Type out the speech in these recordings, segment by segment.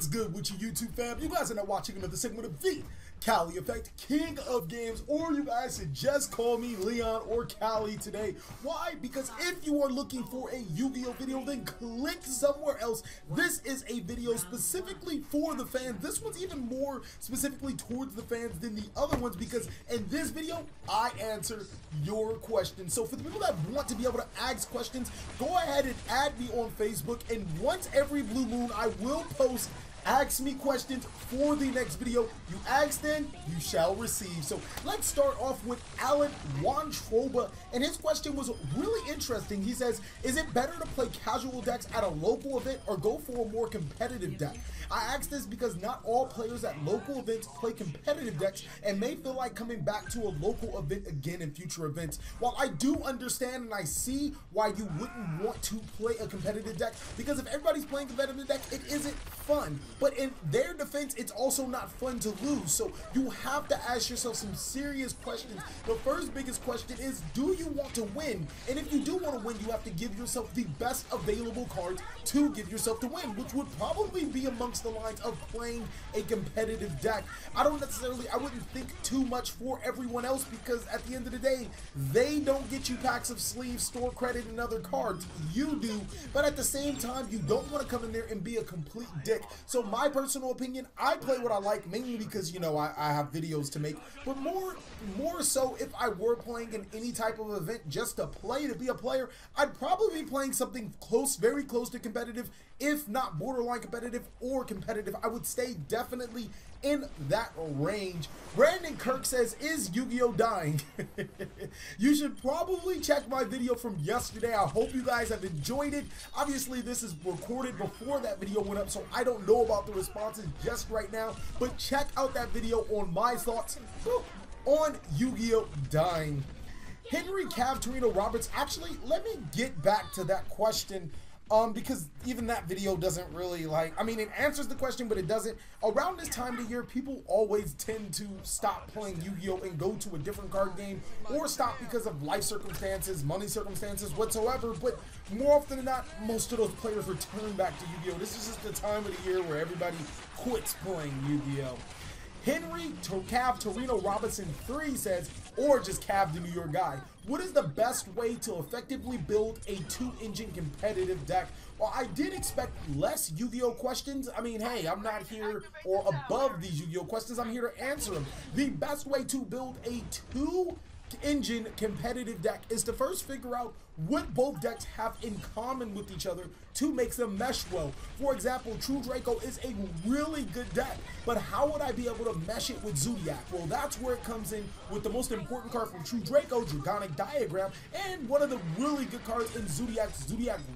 What's good with you YouTube fam? You guys are now watching another segment of Thecalieffect, King of Games, or you guys should just call me Leon or Cali today. Why? Because if you are looking for a Yu-Gi-Oh video, then click somewhere else. This is a video specifically for the fans. This one's even more specifically towards the fans than the other ones because in this video, I answer your questions. So for the people that want to be able to ask questions, go ahead and add me on Facebook, and once every blue moon, I will post ask me questions for the next video. You ask, then you shall receive. So let's start off with Alan Wantroba, and his question was really interesting. He says, is it better to play casual decks at a local event or go for a more competitive deck? I asked this because not all players at local events play competitive decks and may feel like coming back to a local event again in future events. While I do understand and I see why you wouldn't want to play a competitive deck, because if everybody's playing competitive deck, it isn't fun. But in their defense, it's also not fun to lose. So you have to ask yourself some serious questions. The first biggest question is, do you want to win? And if you do want to win, you have to give yourself the best available cards to give yourself to win, which would probably be amongst the lines of playing a competitive deck. I wouldn't think too much for everyone else, because at the end of the day, they don't get you packs of sleeves, store credit, and other cards. You do, but at the same time, you don't want to come in there and be a complete dick. So my personal opinion, I play what I like, mainly because, you know, I have videos to make, but more so if I were playing in any type of event just to play, to be a player, I'd probably be playing something close, very close to competitive, if not borderline competitive or competitive. I would stay definitely in that range. Brandon Kirk says, is Yugioh dying? You should probably check my video from yesterday. I hope you guys have enjoyed it. Obviously, this is recorded before that video went up, so I don't know about the responses just right now, but check out that video on my thoughts on Yu-Gi-Oh! Dying. Henry Cav Torino Roberts, actually, let me get back to that question. Because even that video doesn't really, like, I mean, it answers the question, but it doesn't. Around this time of the year, people always tend to stop playing Yu-Gi-Oh! And go to a different card game, or stop because of life circumstances, money circumstances, whatsoever. But more often than not, most of those players return back to Yu-Gi-Oh! This is just the time of the year where everybody quits playing Yu-Gi-Oh! Henry Cav Torino Robinson 3 says, or just Cav the New York guy, what is the best way to effectively build a 2-engine competitive deck? Well, I did expect less Yu-Gi-Oh! Questions. I mean, hey, I'm not here or above these Yu-Gi-Oh! Questions. I'm here to answer them. The best way to build a 2-engine competitive deck is to first figure out what both decks have in common with each other to make them mesh well. For example, True Draco is a really good deck, but how would I be able to mesh it with Zodiac? Well, that's where it comes in with the most important card from True Draco, Dragonic Diagram, and one of the really good cards in Zodiac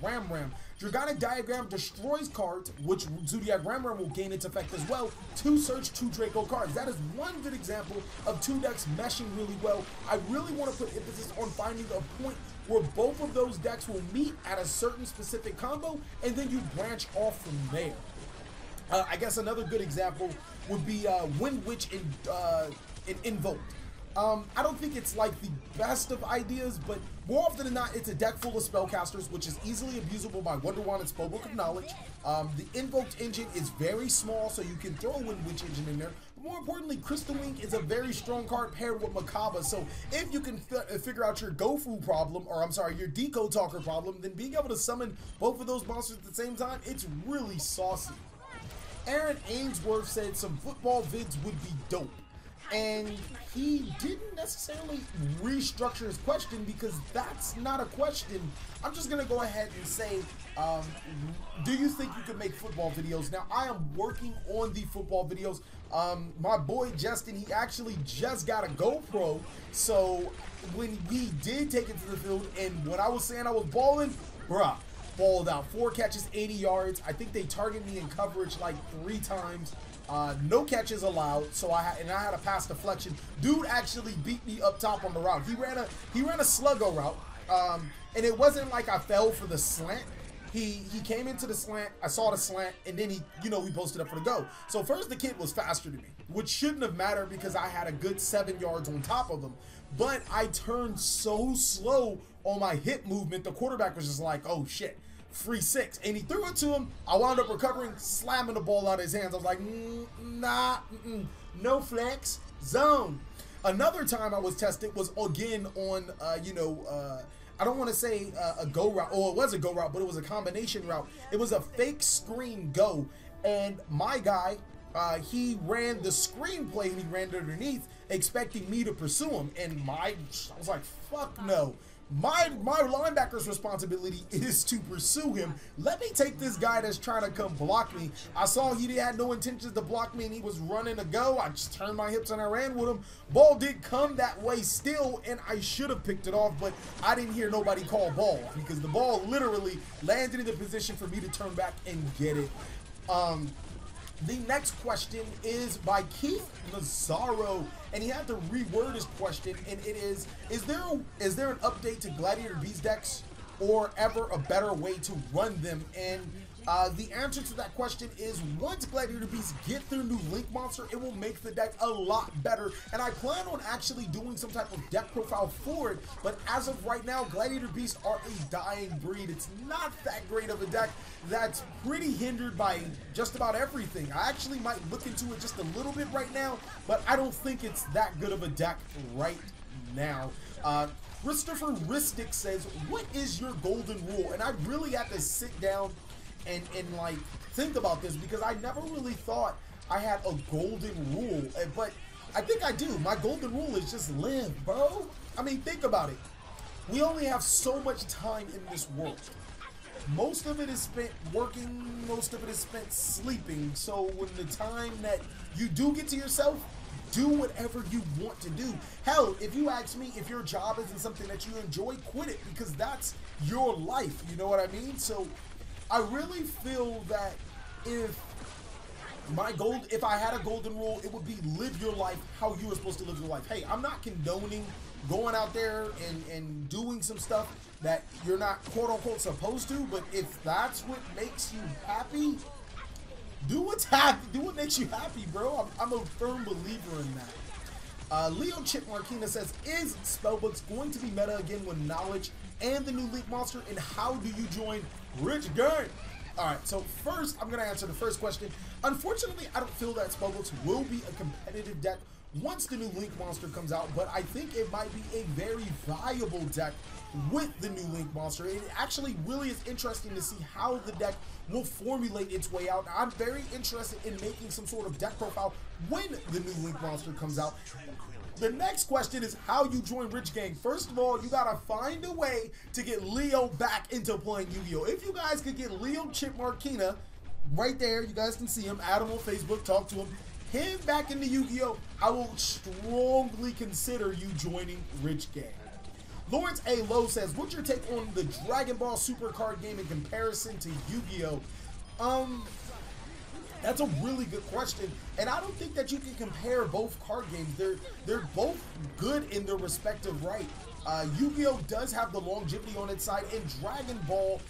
Ram Ram. Dragonic Diagram destroys cards, which Zodiac Ram Ram will gain its effect as well, to search True Draco cards. That is one good example of two decks meshing really well. I really want to put emphasis on finding a point where both of those decks will meet at a certain specific combo, and then you branch off from there. I guess another good example would be Wind Witch in Invoked. I don't think it's like the best of ideas, but more often than not, it's a deck full of spellcasters, which is easily abusable by Wonder Wand and Spellbook of Knowledge. The Invoked engine is very small, so you can throw a Wind Witch engine in there. But more importantly, Crystal Wing is a very strong card paired with Makaba, so if you can figure out your Gofu problem, or I'm sorry, your Decode Talker problem, then being able to summon both of those monsters at the same time, it's really saucy. Aaron Ainsworth said some football vids would be dope. And he didn't necessarily restructure his question, because that's not a question. I'm just going to go ahead and say, do you think you can make football videos? Now, I am working on the football videos. My boy Justin, he actually just got a GoPro. So when we did take it to the field, and when I was saying I was balling, bruh, balled out. 4 catches, 80 yards. I think they targeted me in coverage like 3 times. No catches allowed, so I had a pass deflection. Dude actually beat me up top on the route. He ran a sluggo route, and it wasn't like I fell for the slant. He came into the slant, I saw the slant, and then we posted up for the go. So first the kid was faster than me, which shouldn't have mattered because I had a good 7 yards on top of him. But I turned so slow on my hip movement, the quarterback was just like, oh shit. free 6. And he threw it to him. I wound up recovering, slamming the ball out of his hands. I was like, nah, no flex, zone. Another time I was tested was again on, I don't want to say a go route, or it was a go route, but it was a combination route. It was a fake screen go, and my guy, he ran the screenplay and he ran underneath, expecting me to pursue him, and I was like, fuck no. My linebacker's responsibility is to pursue him. Let me take this guy that's trying to come block me. I saw he had no intentions to block me and he was running a go. I just turned my hips and I ran with him. Ball did come that way still, and I should have picked it off, but I didn't hear nobody call ball because the ball literally landed in the position for me to turn back and get it. The next question is by Keith Nazaro, and he had to reword his question, and it is there an update to Gladiator Beast decks or ever a better way to run them? And the answer to that question is once Gladiator Beasts get their new Link Monster, it will make the deck a lot better, and I plan on actually doing some type of deck profile for it, but as of right now, Gladiator Beasts are a dying breed. It's not that great of a deck. That's pretty hindered by just about everything. I actually might look into it just a little bit right now, but I don't think it's that good of a deck right now. Christopher Ristic says, what is your golden rule? And I really had to sit down and like think about this because I never really thought I had a golden rule, but I think I do. My golden rule is just live, bro. I mean, think about it. We only have so much time in this world. Most of it is spent working, most of it is spent sleeping. So when the time that you do get to yourself, do whatever you want to do. Hell, if you ask me if your job isn't something that you enjoy, quit it because that's your life. You know what I mean? So I really feel that if I had a golden rule, it would be live your life how you were supposed to live your life. Hey, I'm not condoning going out there and doing some stuff that you're not quote unquote supposed to, but if that's what makes you happy, do what's happy. Do what makes you happy, bro. I'm a firm believer in that. Leo Chip Marquina says, is Spellbooks going to be meta again with knowledge and the new Link Monster, and how do you join Rich Gang? Alright, so first, I'm going to answer the first question. Unfortunately, I don't feel that Spellbooks will be a competitive deck once the new Link Monster comes out, but I think it might be a very viable deck with the new Link Monster. It actually really is interesting to see how the deck will formulate its way out. I'm very interested in making some sort of deck profile when the new Link Monster comes out. The next question is how you join Rich Gang. First of all, you gotta find a way to get Leo back into playing Yu-Gi-Oh! If you guys could get Leo Chip Marquina right there, you guys can see him, add him on Facebook, talk to him back into Yu-Gi-Oh! I will strongly consider you joining Rich Gang. Lawrence A. Lowe says, what's your take on the Dragon Ball Super card game in comparison to Yu-Gi-Oh? That's a really good question, and I don't think that you can compare both card games. They're both good in their respective right. Yu-Gi-Oh does have the longevity on its side, and Dragon Ball,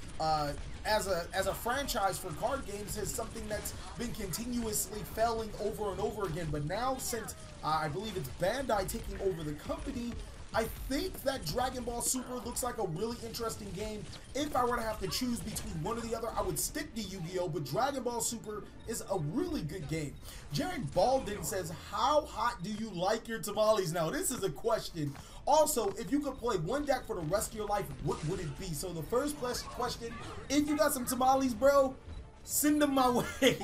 as a franchise for card games, is something that's been continuously failing over and over again. But now, since I believe it's Bandai taking over the company, I think that Dragon Ball Super looks like a really interesting game. If I were to have to choose between one or the other, I would stick to Yu-Gi-Oh! But Dragon Ball Super is a really good game. Jared Baldwin says, how hot do you like your tamales? Now, this is a question. Also, if you could play one deck for the rest of your life, what would it be? So the first question, if you got some tamales, bro, send them my way.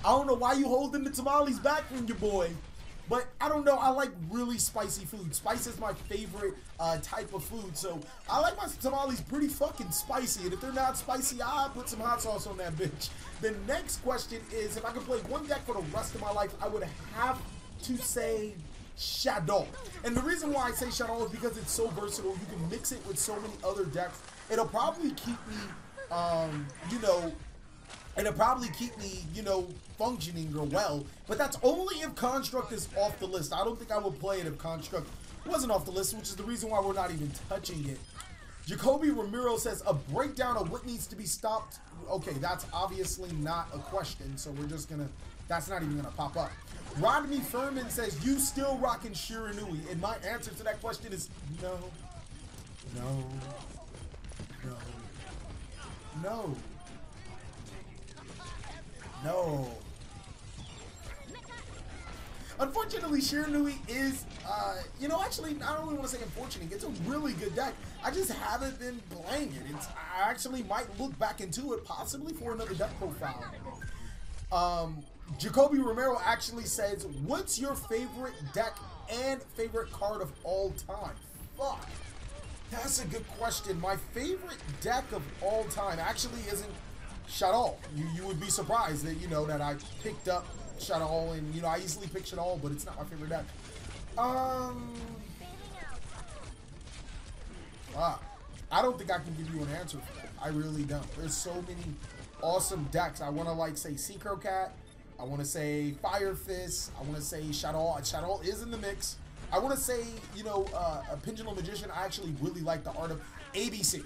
I don't know why you holding the tamales back from your boy. But I don't know, I like really spicy food. Spice is my favorite type of food, so I like my tamales pretty fucking spicy. And if they're not spicy, I'll put some hot sauce on that bitch. The next question is, if I could play one deck for the rest of my life, I would have to say Shadow. And the reason why I say Shadow is because it's so versatile. You can mix it with so many other decks. It'll probably keep me, functioning or well, but that's only if Construct is off the list. I don't think I would play it if Construct wasn't off the list, which is the reason why we're not even touching it. Jacoby Ramiro says, a breakdown of what needs to be stopped. Okay, that's obviously not a question, so we're just gonna, that's not even gonna pop up. Rodney Furman says, you still rocking Shiranui? And my answer to that question is no, no, no, no. no. Unfortunately, Shiranui is, you know, actually, I don't really want to say unfortunate. It's a really good deck. I just haven't been playing it. I actually might look back into it, possibly for another deck profile. Jacoby Romero actually says, what's your favorite deck and favorite card of all time? Fuck. That's a good question. My favorite deck of all time actually isn't Shadow. You would be surprised that, you know, that I picked up Shadow, and, you know, I easily pick Shadow, but it's not my favorite deck. I don't think I can give you an answer for that. I really don't. There's so many awesome decks. I want to, like, say Synchro Cat. I want to say Fire Fist. I want to say Shadow. Shadow is in the mix. I want to say, you know, a Pendulum Magician. I actually really like the art of ABC.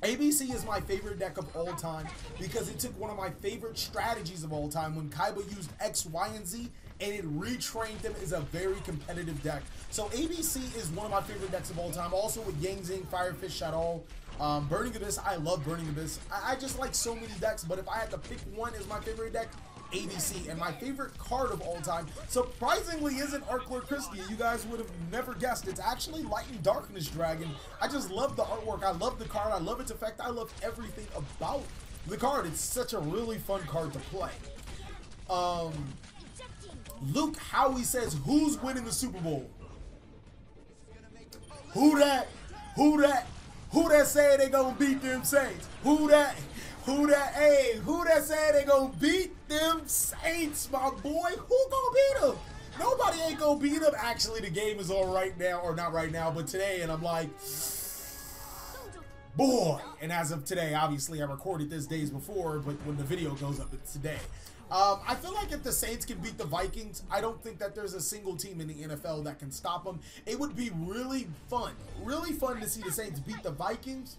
ABC is my favorite deck of all time because it took one of my favorite strategies of all time when Kaiba used X, Y, and Z, and it retrained them as a very competitive deck. So ABC is one of my favorite decks of all time. Also with Yang Zing, Fire Fist, Shadow, Burning Abyss. I love Burning Abyss. I just like so many decks, but if I had to pick one as my favorite deck, ABC. And my favorite card of all time, surprisingly, isn't Arclore Christie. You guys would have never guessed. It's actually Light and Darkness Dragon. I just love the artwork. I love the card. I love its effect. I love everything about the card. It's such a really fun card to play. Luke Howie says, who's winning the Super Bowl? Who that say they gonna beat them Saints? Who that say they gonna beat them Saints, my boy? Who gonna beat them? Nobody ain't gonna beat them. Actually, the game is on right now, or not right now, but today, and I'm like, boy. And as of today, obviously I recorded this days before, but when the video goes up, it's today. I feel like if the Saints can beat the Vikings, I don't think that there's a single team in the NFL that can stop them. It would be really fun to see the Saints beat the Vikings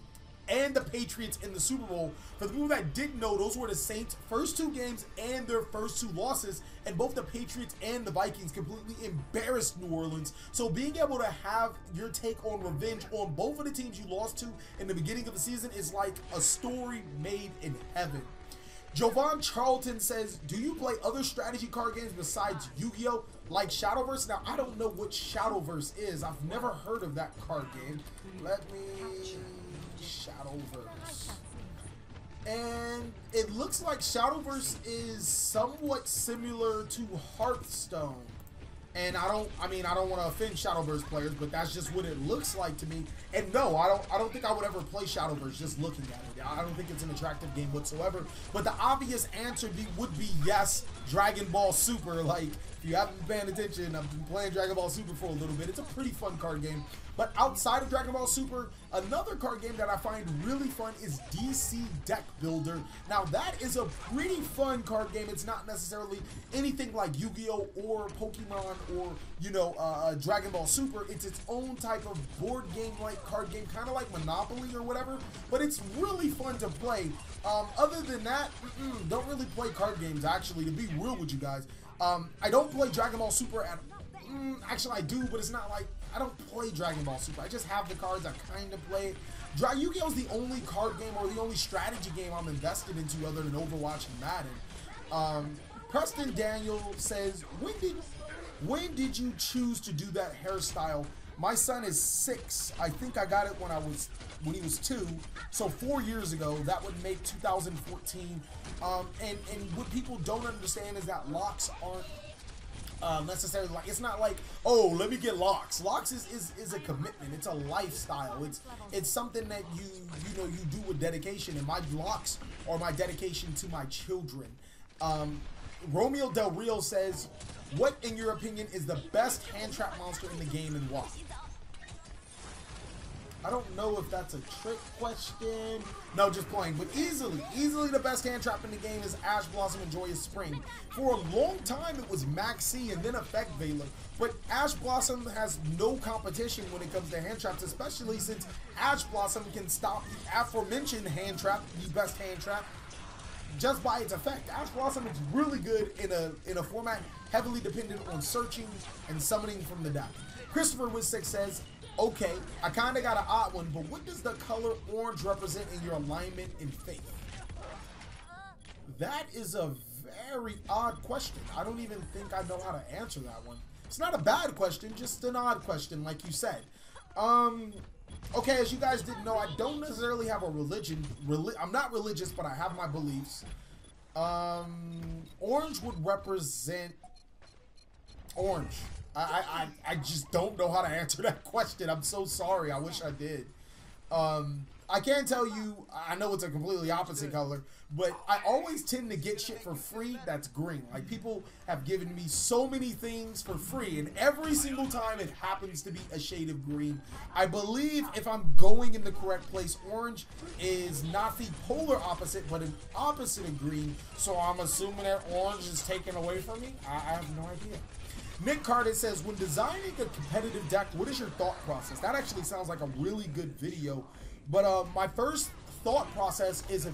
and the Patriots in the Super Bowl. For the people that didn't know, those were the Saints' first two games and their first two losses, and both the Patriots and the Vikings completely embarrassed New Orleans. So being able to have your take on revenge on both of the teams you lost to in the beginning of the season is like a story made in heaven. Jovan Charlton says, do you play other strategy card games besides Yu-Gi-Oh! Like Shadowverse? Now, I don't know what Shadowverse is. I've never heard of that card game. Let me... Shadowverse. And it looks like Shadowverse is somewhat similar to Hearthstone. And I don't want to offend Shadowverse players, but that's just what it looks like to me. And no, I don't think I would ever play Shadowverse just looking at it. I don't think it's an attractive game whatsoever. But the obvious answer would be yes, Dragon Ball Super. Like, if you haven't been paying attention, I've been playing Dragon Ball Super for a little bit. It's a pretty fun card game. But outside of Dragon Ball Super, another card game that I find really fun is DC Deck Builder. Now, that is a pretty fun card game. It's not necessarily anything like Yu-Gi-Oh! Or Pokemon or, you know, Dragon Ball Super. It's its own type of board game-like card game, kind of like Monopoly or whatever. But it's really fun to play. Other than that, don't really play card games, actually, to be real with you guys. I don't play Dragon Ball Super at... actually, I do, but it's not like... I don't play Dragon Ball Super. I just have the cards. I kind of play it. Yu-Gi-Oh! Is the only card game or the only strategy game I'm invested into other than Overwatch and Madden. Preston Daniel says, when did you choose to do that hairstyle? My son is 6. I think I got it when he was 2. So 4 years ago. That would make 2014. And what people don't understand is that locks aren't necessarily, like, it's not like, oh, let me get locks. Locks is a commitment. It's a lifestyle. It's something that you do with dedication, and my locks are my dedication to my children. Romeo Del Rio says, what in your opinion is the best hand trap monster in the game and why? I don't know if that's a trick question. No, just playing. But easily the best hand trap in the game is Ash Blossom and Joyous Spring. For a long time, it was Maxi and then Effect Veiler. But Ash Blossom has no competition when it comes to hand traps, especially since Ash Blossom can stop the aforementioned hand trap, the best hand trap, just by its effect. Ash Blossom is really good in a format heavily dependent on searching and summoning from the deck. Christopher Wisik says, okay, I kind of got an odd one, but what does the color orange represent in your alignment and faith? That is a very odd question. I don't even think I know how to answer that one. It's not a bad question, just an odd question, like you said. Okay, as you guys didn't know, I don't necessarily have a religion. I'm not religious, but I have my beliefs. Orange would represent orange. I just don't know how to answer that question. I'm so sorry. I wish I did. I can tell you, I know it's a completely opposite color, but I always tend to get shit for free that's green. Like, people have given me so many things for free, and every single time it happens to be a shade of green. I believe, if I'm going in the correct place, orange is not the polar opposite, but an opposite of green, so I'm assuming that orange is taken away from me? I have no idea. Nick Carter says, when designing a competitive deck, what is your thought process? That actually sounds like a really good video. But my first thought process is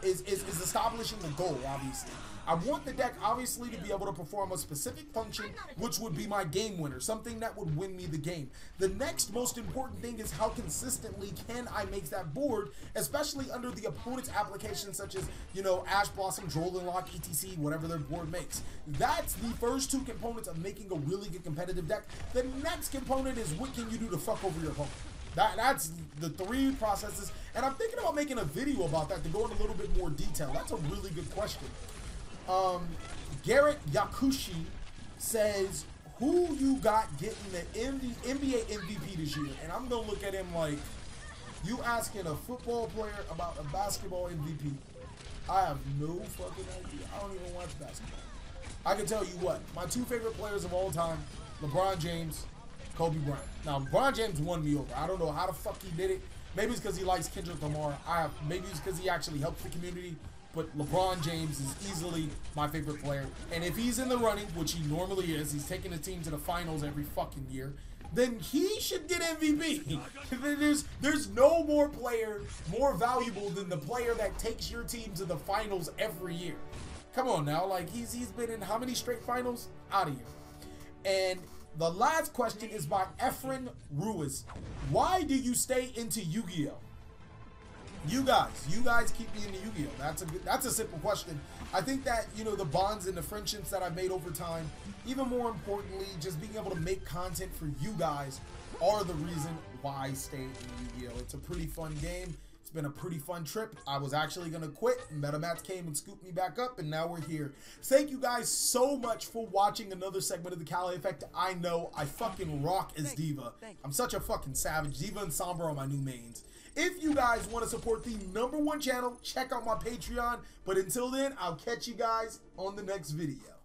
establishing a goal, obviously. I want the deck, obviously, to be able to perform a specific function, which would be my game winner, something that would win me the game. The next most important thing is how consistently can I make that board, especially under the opponent's applications, such as, you know, Ash Blossom, Drolling Lock, etc., whatever their board makes. That's the first two components of making a really good competitive deck. The next component is what can you do to fuck over your opponent. That's the three processes, and I'm thinking about making a video about that to go in a little bit more detail. That's a really good question. Garrett Yakushi says, who you got getting the NBA MVP this year? And I'm going to look at him like, you asking a football player about a basketball MVP. I have no fucking idea. I don't even watch basketball. I can tell you what, my two favorite players of all time, LeBron James, Kobe Bryant. Now, LeBron James won me over. I don't know how the fuck he did it. Maybe it's because he likes Kendrick Lamar. Maybe it's because he actually helps the community. But LeBron James is easily my favorite player. And if he's in the running, which he normally is, he's taking the team to the finals every fucking year, then he should get MVP. There's no more player more valuable than the player that takes your team to the finals every year. Come on now. Like, he's been in how many straight finals? Out of here. And the last question is by Efren Ruiz. Why do you stay into Yugioh? You guys keep me into Yugioh. That's a simple question. I think that, you know, the bonds and the friendships that I've made over time, even more importantly, just being able to make content for you guys are the reason why I stay in Yugioh. It's a pretty fun game. It's been a pretty fun trip. I was actually going to quit. MetaMats came and scooped me back up, and now we're here. Thank you guys so much for watching another segment of the TheCalieffect. I know I fucking rock as Diva. I'm such a fucking savage. Diva and Sombra are my new mains. If you guys want to support the #1 channel, check out my Patreon. But until then, I'll catch you guys on the next video.